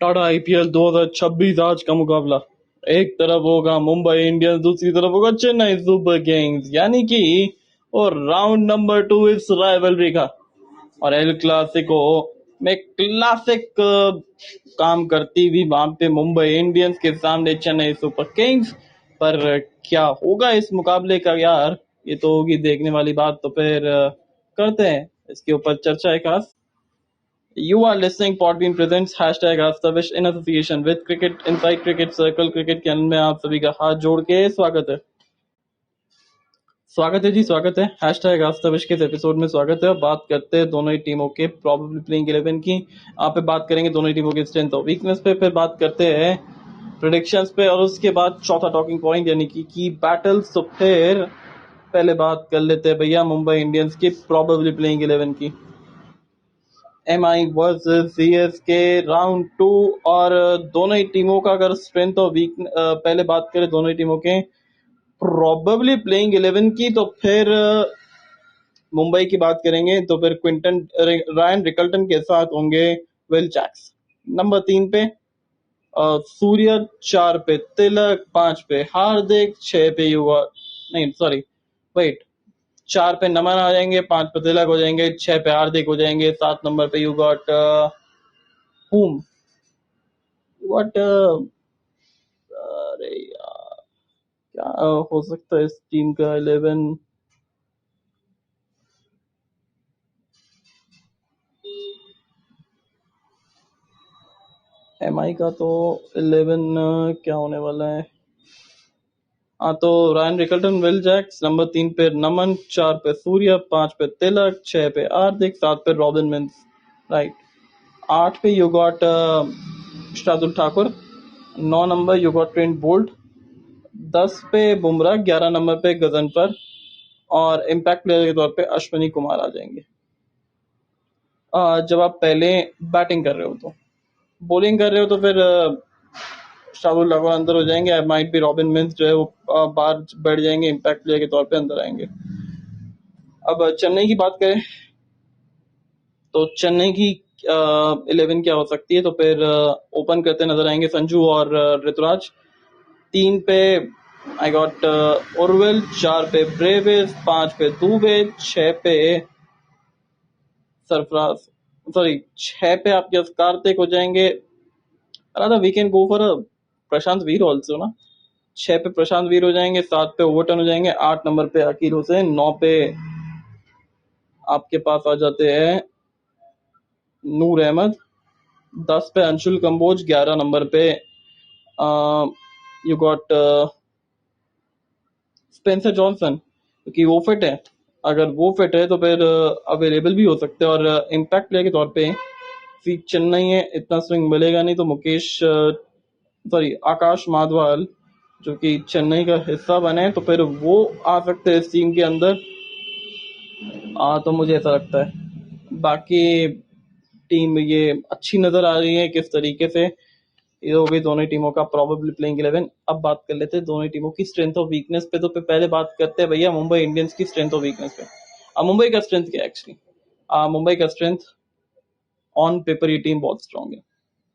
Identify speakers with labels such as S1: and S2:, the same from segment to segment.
S1: Tata IPL 2026 आज का मुकाबला। एक तरफ होगा मुंबई इंडियंस, दूसरी तरफ होगा चेन्नई सुपर किंग्स, यानी कि और राउंड नंबर 2 इस राइवलरी का। और एल क्लासिको में क्लासिक काम करती हुई वहां पे मुंबई इंडियंस के सामने चेन्नई सुपर किंग्स। पर क्या होगा इस मुकाबले का यार, ये तो होगी देखने वाली बात। तो फिर करते हैं इसके ऊपर चर्चा है खास। You are listening Podbean presents hashtag Astavish in association with Cricket Inside Cricket Circle cricket channel में आप सभी का हाथ जोड़ के स्वागत है। स्वागत है जी, स्वागत है। हैशटैग आस्ताविश के इस एपिसोड में स्वागत है। बात करते हैं दोनों ही टीमों के प्रोबेबली प्लेइंग 11 की। आप पे बात करेंगे दोनों ही टीमों के स्ट्रेंथ और वीकनेस पे, फिर बात करते हैं प्रेडिक्शंस पे, और उसके बाद चौथा टॉकिंग पॉइंट यानी कि की बैटल्स। तो फिर पहले बात कर लेते हैं भैया मुंबई इंडियंस की प्रोबेबली प्लेइंग 11 की। MI versus CSK round 2। और दोनों ही टीमों का अगर स्ट्रेंथ और वीक पहले बात करें दोनों ही टीमों के प्रोबेबली प्लेइंग 11 की, तो फिर मुंबई की बात करेंगे तो फिर क्विंटन रायन रिकल्टन के साथ होंगे विल जैक्स। नंबर 3 पे सूर्य, 4 पे तिलक, 5 पे हार्दिक, 6 पे युवा नहीं सॉरी वेट 4 पे नमन आ जाएंगे, 5 पे तिलक हो जाएंगे, 6 पे हार्दिक हो जाएंगे, 7 नंबर पे यू गॉट whom what अरे यार क्या हो सकता है इस टीम का 11। MI का तो 11 क्या होने वाला है। हाँ, तो Ryan Rickelton, Will Jacks, number 3 पे नमन, 4 पे सूर्य, 5 पे तिलक, 6 पे हार्दिक, 7 पे रॉबिन मिंस, राइट। 8 पे you got Shardul Thakur, 9 number you got Trent Boult, 10 पे बुमराह, 11 नंबर पे गजनफर, और इम्पैक्ट प्लेयर के तौर पे अश्विनी कुमार आ जाएंगे। जब आप पहले बैटिंग कर रहे हो तो, बॉलिंग कर रहे हो तो फिर शार्दुल ठाकुर अंदर हो जाएंगे, माइट भी रॉबिन मिंस जो है वो बाहर बैठ जाएंगे, इम्पैक्ट प्लेयर के तौर पे अंदर आएंगे। अब चेन्नई की बात करें तो चेन्नई की 11 क्या हो सकती है, तो फिर ओपन करते नजर आएंगे संजू और ऋतुराज। 3 पे आई गॉट उर्विल, 4 पे ब्रेविस, 5 पे दुबे, 6 पे सरफराज सॉरी 6 पे आपके कार्तिक हो जाएंगे। Radha we can go for Prashant Veer also ना। 6 पे प्रशांत वीर हो जाएंगे, 7 पे ओवरटन हो जाएंगे, 8 नंबर पे अकील हुसैन, 9 पे आपके पास आ जाते हैं नूर अहमद, 10 पे अंशुल कंबोज, 11 नंबर पे यू गॉट स्पेंसर जॉनसन, क्योंकि वो फिट है। अगर वो फिट है तो फिर अवेलेबल भी हो सकते हैं। और इम्पैक्ट प्लेयर के तौर पे चेन्नई है, इतना स्विंग मिलेगा नहीं, तो मुकेश सॉरी आकाश माधवाल जो कि चेन्नई का हिस्सा बने, तो फिर वो आ सकते हैं इस टीम के अंदर। तो मुझे ऐसा लगता है बाकी टीम ये अच्छी नजर आ रही है किस तरीके से। ये हो गई दोनों टीमों का प्रोबेबली प्लेइंग 11। अब बात कर लेते हैं दोनों टीमों की स्ट्रेंथ और वीकनेस पे। तो पहले बात करते हैं भैया मुंबई इंडियंस की स्ट्रेंथ और वीकनेस पे। मुंबई का स्ट्रेंथ क्या है एक्चुअली, मुंबई का स्ट्रेंथ ऑन पेपर ये टीम बहुत स्ट्रांग है,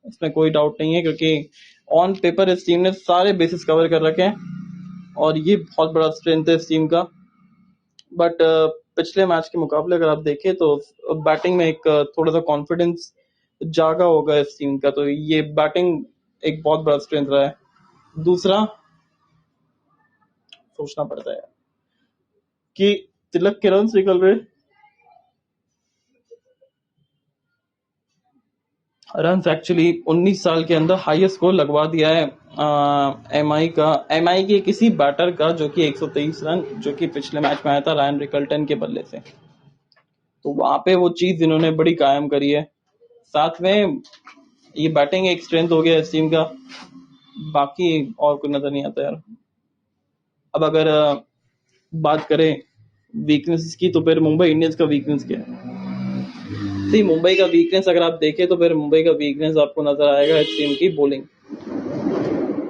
S1: इसमें कोई डाउट नहीं है, क्योंकि ऑन पेपर इस टीम ने सारे बेसिस कवर कर रखे हैं और ये बहुत बड़ा स्ट्रेंथ है इस टीम का। बट पिछले मैच के मुकाबले अगर आप देखें तो बैटिंग में एक थोड़ा सा कॉन्फिडेंस जागा होगा इस टीम का, तो ये बैटिंग एक बहुत बड़ा स्ट्रेंथ रहा है। दूसरा सोचना पड़ता है कि तिलक के रन निकल रहे, रन एक्चुअली 19 साल के अंदर हाईएस्ट स्कोर लगवा दिया है एमआई के किसी बैटर का, जो कि 123 रन, जो कि पिछले मैच में आया था रायन रिकल्टन के बल्ले से। तो वहां पे वो चीज इन्होंने बड़ी कायम करी है। साथ में ये बैटिंग एक स्ट्रेंथ हो गया इस टीम का, बाकी और कुछ नजर नहीं आता यार। अब अगर बात करें वीकनेस की, तो फिर मुंबई इंडियंस का वीकनेस क्या है। सी मुंबई का वीकनेस अगर आप देखें तो फिर मुंबई का वीकनेस आपको नजर आएगा इस टीम की बॉलिंग,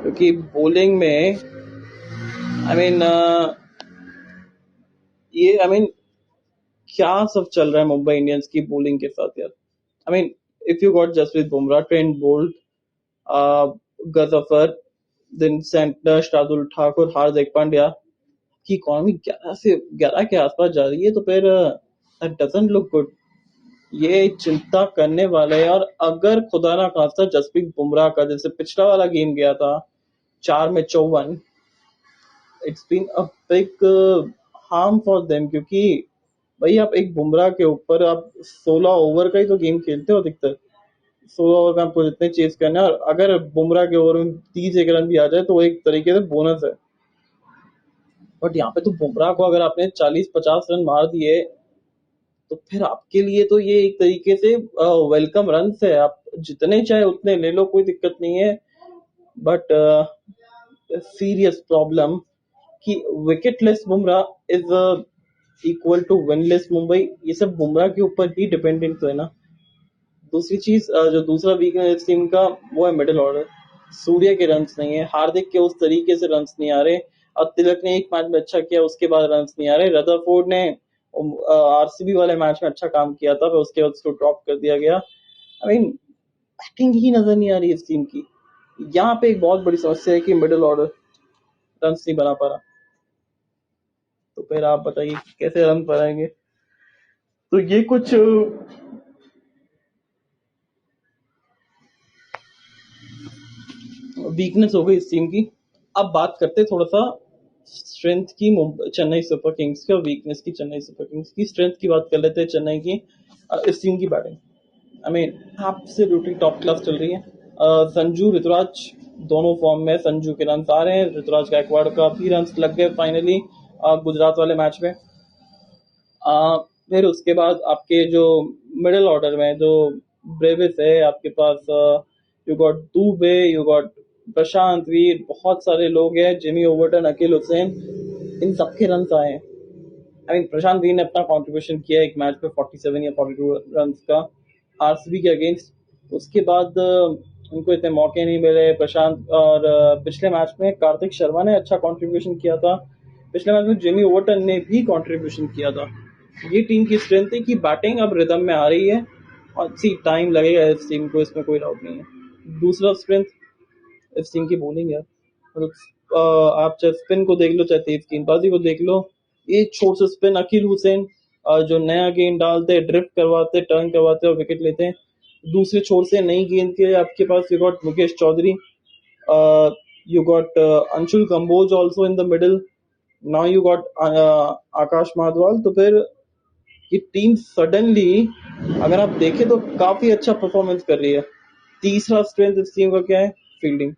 S1: क्योंकि बॉलिंग में आई मीन ये आई मीन क्या सब चल रहा है मुंबई इंडियंस की बॉलिंग के साथ यार। I mean if you got Jasprit Bumrah, Trent Boult, Ghazanfar, then centre Shardul Thakur, Hardik Pandya की इकोनॉमी 11 के आसपास जा रही है, तो फिर दैट डजंट लुक गुड। ये चिंता करने वाला है। और अगर खुदा ना खास्ता जसप्रीत बुमराह का जैसे पिछला वाला गेम गया था 4 में 54, it's been a big harm for them, क्योंकि भाई आप एक बुमराह के ऊपर आप 16 ओवर का ही तो गेम खेलते हो अधिकतर। 16 ओवर में आपको जितने चेज करना है, और अगर बुमराह के ओवर में 30 1 रन भी आ जाए तो वो एक तरीके से बोनस है। बट यहाँ पे तो बुमराह को अगर आपने 40 50 रन मार दिए तो फिर आपके लिए तो ये एक तरीके से वेलकम रन है। आप जितने चाहे उतने ले लो, कोई दिक्कत नहीं है। बट सीरियस प्रॉब्लम कि wicketless Bumrah is equal to winless Mumbai. ये सब बुमराह के ऊपर ही डिपेंडेंट तो है ना। दूसरी चीज, जो दूसरा वीकनेस टीम का वो है मिडिल ऑर्डर। सूर्य के रन्स नहीं है, हार्दिक के उस तरीके से रन्स नहीं आ रहे। अब तिलक ने एक मैच में अच्छा किया, उसके बाद रन्स नहीं आ रहे। रदरफोर्ड ने आरसीबी वाले मैच में अच्छा काम किया था, फिर उसके बाद उसको ड्रॉप कर दिया गया। आई मीन बैटिंग ही नजर नहीं आ रही इस टीम की। यहाँ पे एक बहुत बड़ी समस्या है कि मिडिल ऑर्डर रन्स नहीं बना पा रहा। तो फिर आप बताइए कैसे रन बनाएंगे। तो ये कुछ वीकनेस हो गई इस टीम की। अब बात करते हैं थोड़ा सा स्ट्रेंथ की चेन्नई सुपर किंग्स की, और वीकनेस की चेन्नई सुपर किंग्स की। स्ट्रेंथ की बात कर लेते हैं चेन्नई की। इस टीम की batting I mean absolutely top class चल रही है। संजू ऋतुराज दोनों फॉर्म में। संजू के रन आ रहे हैं, ऋतुराज गायकवाड़ का भी रन लग गए फाइनली गुजरात वाले मैच में। फिर उसके बाद आपके जो मिडिल ऑर्डर में जो ब्रेविस है आपके पास, you got Dube, you got Prashant Veer, बहुत सारे लोग हैं, जिमी ओवर्टन, अकील हुसैन, इन सबके रन आए हैं। आई मीन प्रशांत वीर ने अपना कंट्रीब्यूशन किया एक मैच में 47 या 42 रन का आरसीबी के अगेंस्ट। उसके बाद उनको इतने मौके नहीं मिले प्रशांत। और पिछले मैच में कार्तिक शर्मा ने अच्छा कंट्रीब्यूशन किया था। पिछले मैच में जिमी ओवर्टन ने भी कंट्रीब्यूशन किया था। ये टीम की स्ट्रेंथ है कि बैटिंग अब रिदम में आ रही है, और सी टाइम लगेगा इस टीम को, इसमें कोई डाउट नहीं है। दूसरा स्ट्रेंथ इस टीम की बॉलिंग है। मतलब आप चाहे स्पिन को देख लो, चाहे तेज गेंदबाजी को देख लो, एक छोर से स्पिन अकील हुसैन जो नया गेंद डालते, ड्रिफ्ट करवाते, टर्न करवाते और विकेट लेते हैं। दूसरे छोर से नई गेंद के आपके पास you got Mukesh Choudhary, you got Anshul Kamboj also in the middle, now you got Akash Madhwal. तो फिर ये टीम सडनली अगर आप देखें तो काफी अच्छा परफॉर्मेंस कर रही है। तीसरा स्ट्रेंथ इस टीम का क्या है? Fielding.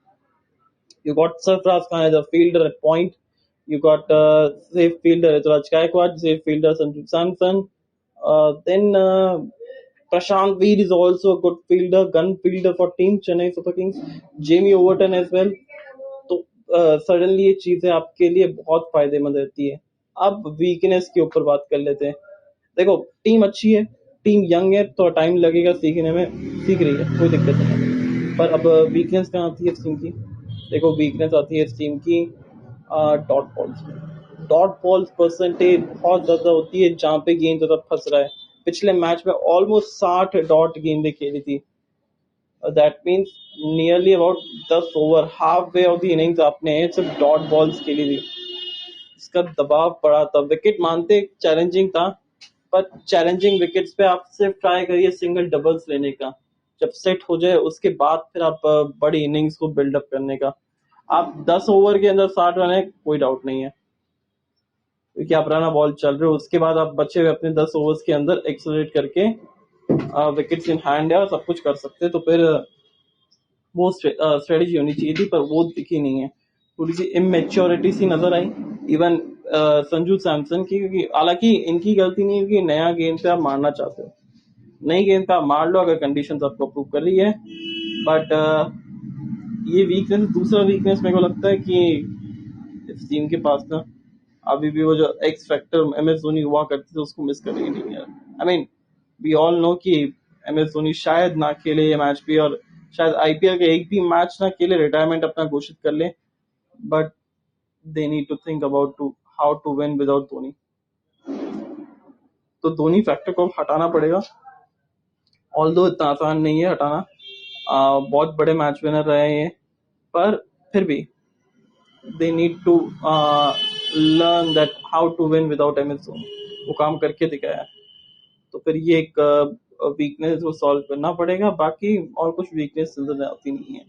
S1: You got Sarfraz Khan as a fielder at point. You got safe fielder Ruturaj Gaikwad, safe fielder Sanju Samson. Then Prashant Veer is also a good fielder, gun fielder for team Chennai Super Kings. Jamie Overton as well. तो suddenly ये चीजें आपके लिए बहुत फायदेमंद रहती है। अब वीकनेस के ऊपर बात कर लेते हैं। देखो टीम अच्छी है, टीम यंग है, तो टाइम लगेगा सीखने में, सीख रही है, कोई दिक्कत नहीं है। पर अब वीकनेस कहाँ आती है इस टीम की? देखो वीकनेस आती है इस टीम की डॉट बॉल्स में। डॉट बॉल्स परसेंटेज बहुत ज्यादा होती है जहाँ पे गेंद ज्यादा फंस रहा है। पिछले मैच में ऑलमोस्ट 60 डॉट गेंदें खेली थी। That means nearly about 10 over, half way of the innings आपने सिर्फ डॉट बॉल्स खेली थी। इसका दबाव पड़ा था। विकेट मानते चैलेंजिंग था, पर चैलेंजिंग विकेट्स पे आप सिर्फ ट्राई करिए सिंगल डबल्स लेने का। जब सेट हो जाए उसके बाद फिर आप बड़ी इनिंग्स को बिल्डअप करने का। आप 10 ओवर के अंदर 60 रन है, कोई डाउट नहीं है, क्योंकि आप रन बॉल चल रहे हो। उसके बाद आप बचे हुए अपने 10 ओवर्स के अंदर एक्सेलरेट करके विकेट्स इन हैंड है और सब कुछ कर सकते हैं। तो फिर वो स्ट्रेटेजी होनी चाहिए थी, पर वो दिखी नहीं है। थोड़ी सी इमेच्योरिटी सी नजर आई इवन संजू सैमसन की, क्योंकि हालांकि इनकी गलती नहीं है कि नया गेंद पे आप मारना चाहते हो, नई गेंद पे आप मार लो अगर कंडीशंस आपको अप्रूव कर रही है। बट ये वीकनेस, दूसरा वीकनेस मेरे को लगता है कि इस टीम के पास ना अभी भी वो जो X factor M S Dhoni हुआ करते थे उसको मिस करेंगे नहीं यार। I mean we all know कि एम एस धोनी शायद ना खेले ये मैच भी, और शायद आईपीएल के एक भी मैच ना खेले, रिटायरमेंट अपना घोषित कर ले। But they need to think about to how to win without Dhoni. तो धोनी फैक्टर को हटाना पड़ेगा, ऑल्दो इतना आसान नहीं है हटाना। बहुत बड़े मैच विनर रहे हैं ये, पर फिर भी they need to learn that how to win without M S Dhoni. वो काम करके दिखाया है, तो फिर ये एक वीकनेस को सॉल्व करना पड़ेगा। बाकी और कुछ वीकनेस नजर आती नहीं है।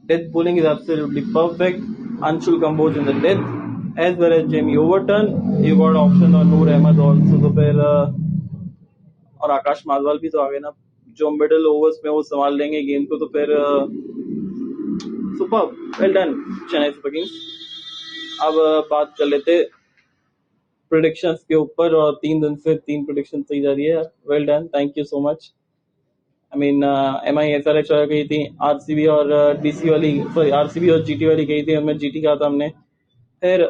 S1: Death bowling is absolutely perfect. Anshul Kamboj in the death, as well as Jamie Overton. You got option on Noor Ahmed also, तो फिर और आकाश मालवाल भी तो आ गए ना, जो मिडिल ओवर्स में वो संभाल लेंगे गेम को, तो फिर super well done Chennai super Kings. अब बात कर लेते प्रिडिक्शंस के ऊपर, और 3 दिन से 3 प्रिडिक्शन सही जा रही है। Well done, thank you so much. I mean MI SRH गई थी, आरसीबी और डीसी वाली, सॉरी आरसीबी और जीटी वाली गई थी, हमें जीटी कहा था हमने। फिर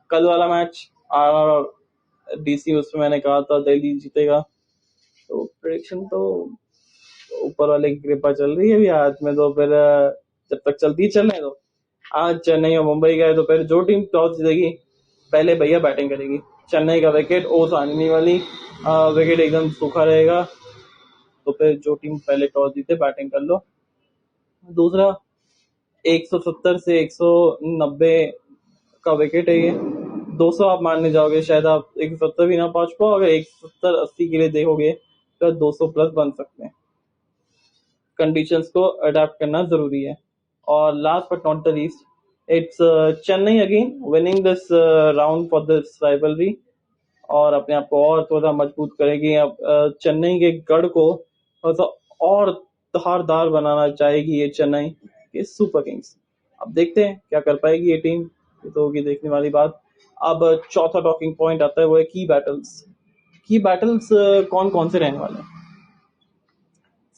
S1: कल वाला मैच आरआर और डीसी, उसमें मैंने कहा था दिल्ली जीतेगा। तो प्रेडिक्शन तो ऊपर वाले की कृपा चल रही है अभी हाथ में, तो फिर जब तक चलती चलने दो। आज चेन्नई और मुंबई का है, तो फिर जो टीम टॉस जीतेगी पहले भैया बैटिंग करेगी। चेन्नई का विकेट ओस आने नहीं वाली, विकेट एकदम सूखा रहेगा, तो फिर जो टीम पहले टॉस जीते बैटिंग कर लो। दूसरा 170 से 190 का विकेट है ये, 200 आप मानने जाओगे शायद आप 170 भी ना पहुंच पाओ। अगर 170-80 के लिए देखोगे तो 200 प्लस बन सकते हैं। कंडीशंस को अडेप्ट करना जरूरी है। और last but not the least, it's Chennai again winning this round for this rivalry, और अपने आप को और थोड़ा मजबूत करेगी। अब चेन्नई के गढ़ को थोड़ा और धारदार बनाना चाहेगी ये चेन्नई के सुपर किंग्स। अब देखते हैं क्या कर पाएगी ये टीम, ये तो होगी देखने वाली बात। अब चौथा टॉकिंग पॉइंट आता है, वो है की बैटल्स। की बैटल्स कौन कौन से रहने वाले हैं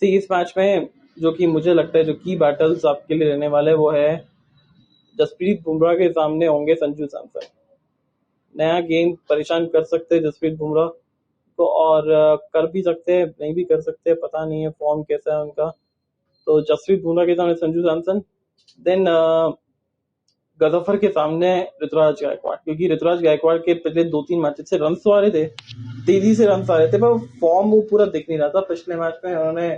S1: सी इस मैच में? जो कि मुझे लगता है जो की बैटल्स आपके लिए रहने वाले, वो है जसप्रीत बुमराह के सामने होंगे संजू सैमसन। नया गेम परेशान कर सकते हैं जसप्रीत बुमराह को, और कर भी सकते हैं, नहीं भी कर सकते, पता नहीं है फॉर्म कैसा है उनका। तो जसप्रीत बुमराह के सामने संजू सैमसन, देन गजफर के सामने ऋतुराज गायकवाड़, क्योंकि ऋतुराज गायकवाड़ के पिछले 2-3 मैच से रन तो आ रहे थे, तेजी से रन आ रहे थे, पर फॉर्म वो पूरा दिख नहीं रहा था। पिछले मैच में उन्होंने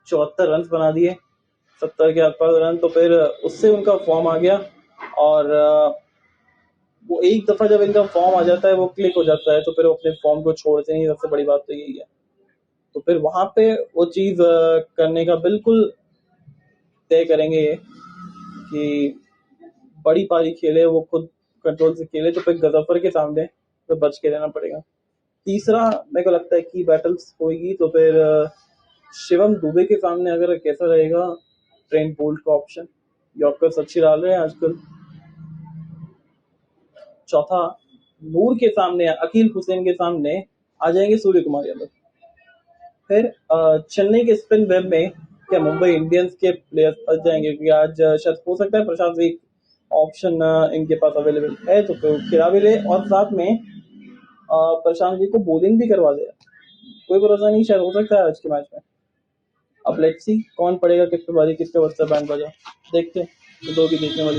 S1: 74 रन बना दिए, 70 के आसपास रन, तो फिर उससे उनका फॉर्म आ गया। और वो एक दफा जब इनका फॉर्म आ जाता है, वो क्लिक हो जाता है, तो फिर वो अपने फॉर्म को छोड़ते नहीं। सबसे बड़ी बात तो यही है। तो फिर वहां पे वो चीज करने का बिल्कुल तय करेंगे कि बड़ी पारी खेले, वो खुद कंट्रोल से खेले, तो फिर गजफर के सामने तो बच के रहना पड़ेगा। तीसरा मेरे को लगता है कि बैटल्स होगी, तो फिर शिवम दुबे के सामने अगर कैसा रहेगा ट्रेंट बोल्ट का ऑप्शन, यॉर्कर्स अच्छी डाल रहे हैं आजकल। चौथा नूर के सामने, अकील हुसैन के सामने आ जाएंगे सूर्य कुमार यादव। फिर चेन्नई के स्पिन वेब में क्या मुंबई इंडियंस के प्लेयर्स फंस जाएंगे? क्योंकि आज शायद हो सकता है प्रशांत भी ऑप्शन इनके पास अवेलेबल है, तो फिर खिला भी ले, और साथ में प्रशांत जी को बॉलिंग भी करवा दे। कोई भरोसा नहीं, शायद हो सकता है आज के मैच में। अब लेट्स सी कौन पड़ेगा, किस पे बारी, किसका बच्चा बैंड बजा, देखते हैं। तो दो भी देखने वाली